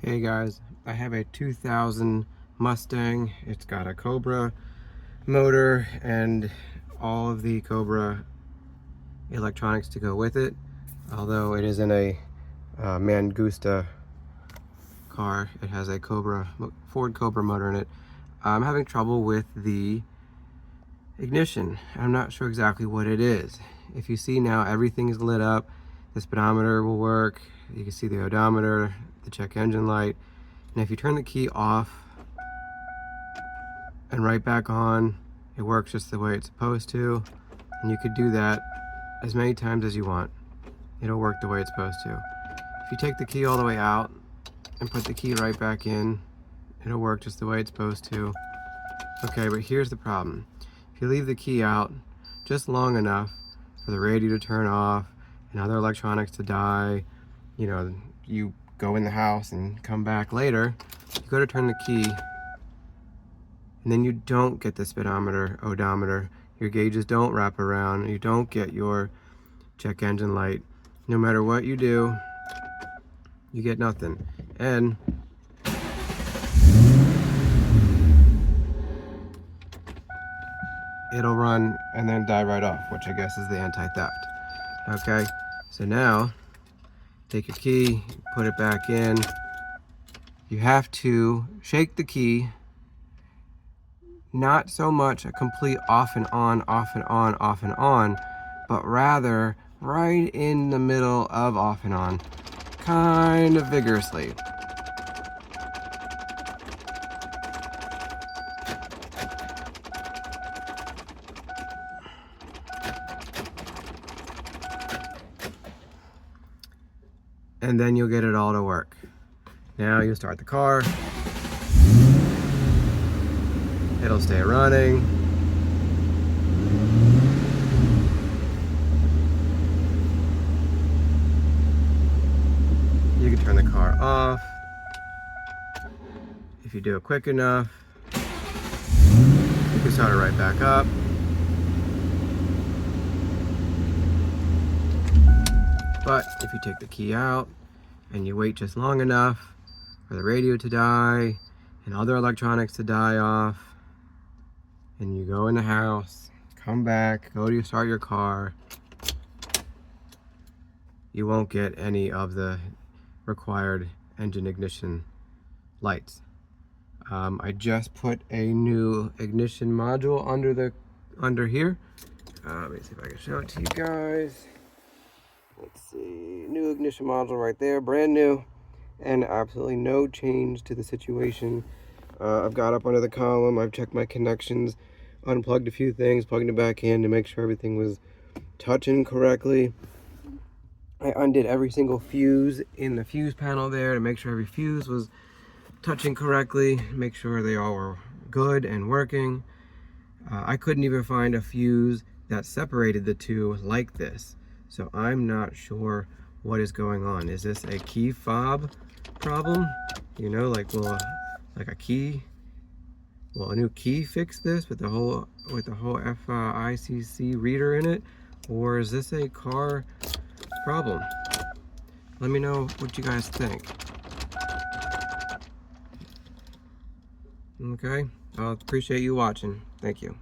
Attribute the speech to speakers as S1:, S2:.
S1: Hey guys, I have a 2000 Mustang. It's got a Cobra motor and all of the Cobra electronics to go with it. Although it isn't a Mangusta car, it has a Ford Cobra motor in it. I'm having trouble with the ignition. I'm not sure exactly what it is. If you see now, everything is lit up. The speedometer will work. You can see the odometer, the check engine light. And if you turn the key off and right back on, it works just the way it's supposed to. And you could do that as many times as you want. It'll work the way it's supposed to. If you take the key all the way out and put the key right back in, it'll work just the way it's supposed to. Okay, but here's the problem. If you leave the key out just long enough for the radio to turn off and other electronics to die, you go in the house and come back later, you go to turn the key, and then you don't get the speedometer, odometer, your gauges don't wrap around, you don't get your check engine light. No matter what you do, you get nothing. And it'll run and then die right off, which I guess is the anti-theft. Okay, so now take your key, put it back in. You have to shake the key, not so much a complete off and on, off and on, off and on, but rather right in the middle of off and on, kind of vigorously. And then you'll get it all to work. Now you'll start the car. It'll stay running. You can turn the car off. If you do it quick enough, you can start it right back up. But if you take the key out and you wait just long enough for the radio to die and other electronics to die off, and you go in the house, come back, go to start your car, you won't get any of the required engine ignition lights. I just put a new ignition module under here. Let me see if I can show it to you guys. Let's see, new ignition module right there, brand new, and absolutely no change to the situation. I've got up under the column, I've checked my connections, unplugged a few things, plugged it back in to make sure everything was touching correctly. I undid every single fuse in the fuse panel there to make sure every fuse was touching correctly, make sure they all were good and working. I couldn't even find a fuse that separated the two like this. So I'm not sure what is going on. Is this a key fob problem? Like a key? Will a new key fix this with the whole FICC reader in it? Or is this a car problem? Let me know what you guys think. Okay, I appreciate you watching. Thank you.